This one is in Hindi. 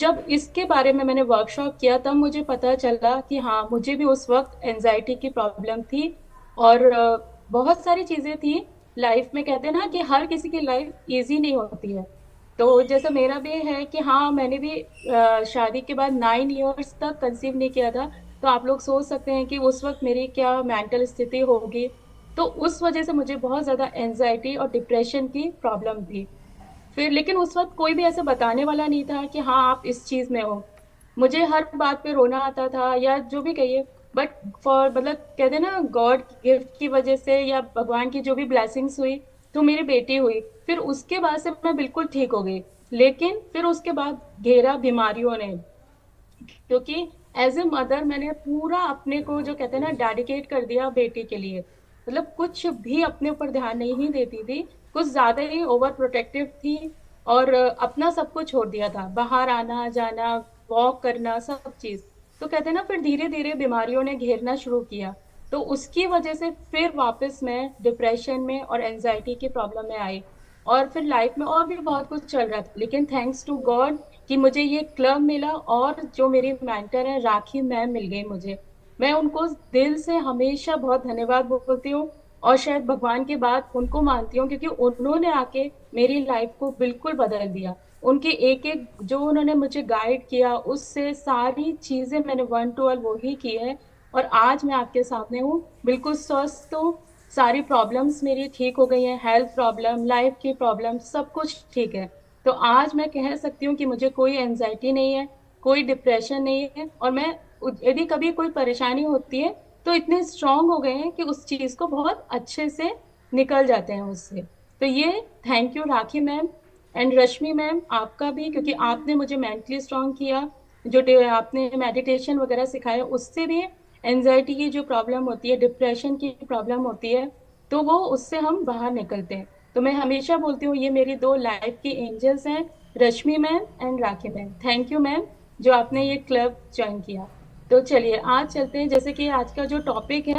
जब इसके बारे में मैंने वर्कशॉप किया तब मुझे पता चला कि हाँ, मुझे भी उस वक्त एनजाइटी की प्रॉब्लम थी। और बहुत सारी चीजें थी लाइफ में। कहते हैं ना कि हर किसी की लाइफ इजी नहीं होती है। तो जैसे मेरा भी है कि हाँ, मैंने भी शादी के बाद 9 इयर्स तक कंसीव नहीं किया था। तो आप लोग सोच सकते हैं कि उस वक्त मेरी क्या मेंटल स्थिति होगी। तो उस वजह से मुझे बहुत ज्यादा एनजाइटी और डिप्रेशन की प्रॉब्लम थी। फिर लेकिन उस वक्त कोई भी ऐसे बताने वाला नहीं था कि हाँ, आप इस चीज में हो। मुझे हर बात पे रोना आता था या जो भी कहिए। बट फॉर मतलब कहते हैं ना, गॉड गिफ्ट की वजह से या भगवान की जो भी ब्लेसिंग्स हुई, तो मेरी बेटी हुई। फिर उसके बाद से मैं बिल्कुल ठीक हो गई। लेकिन फिर उसके बाद घेरा बीमारियों ने। क्योंकि एज ए मदर मैंने पूरा अपने को जो कहते हैं ना डेडिकेट कर दिया बेटी के लिए। मतलब कुछ भी अपने ऊपर ध्यान नहीं देती थी। कुछ ज्यादा ही ओवर प्रोटेक्टिव थी। और अपना सब कुछ छोड़ दिया था, बाहर आना जाना, वॉक करना, सब चीज। तो कहते हैं ना, फिर धीरे धीरे बीमारियों ने घेरना शुरू किया। तो उसकी वजह से फिर वापस मैं डिप्रेशन में और एंजाइटी की प्रॉब्लम में आई। और फिर लाइफ में और भी बहुत कुछ चल रहा था, लेकिन थैंक्स टू गॉड कि मुझे ये क्लब मिला और जो मेरी मेंटर है राखी मैम मिल गई मुझे। मैं उनको दिल से हमेशा बहुत धन्यवाद बोलती हूँ। और शायद भगवान की बात उनको मानती हूँ, क्योंकि उन्होंने आके मेरी लाइफ को बिल्कुल बदल दिया। उनके एक एक जो उन्होंने मुझे गाइड किया, उससे सारी चीजें मैंने 1 to 12 वो ही की है। और आज मैं आपके सामने हूँ, बिल्कुल स्वस्थ हूँ। सारी प्रॉब्लम्स मेरी ठीक हो गई हैं, हेल्थ प्रॉब्लम, लाइफ की प्रॉब्लम, सब कुछ ठीक है। तो आज मैं कह सकती हूँ कि मुझे कोई एंजाइटी नहीं है, कोई डिप्रेशन नहीं है। और मैं यदि कभी कोई परेशानी होती है तो इतने स्ट्रांग हो गए हैं कि उस चीज को बहुत अच्छे से निकल जाते हैं उससे। तो ये thank you rakhi ma'am and Rashmi ma'am, आपका भी, क्योंकि आपने मुझे मेंटली स्ट्रांग किया। जो आपने मेडिटेशन वगैरह सिखाया, उससे भी एनजाइटी की जो प्रॉब्लम होती है, डिप्रेशन की प्रॉब्लम होती है, तो वो उससे हम बाहर निकलते हैं। तो मैं हमेशा बोलती हूँ, ये मेरी दो लाइफ की एंजल्स हैं, Rashmi ma'am and Rakhi ma'am. Thank you ma'am, जो आपने ये क्लब ज्वाइन किया। तो चलिए आज चलते हैं, जैसे कि आज का जो टॉपिक है।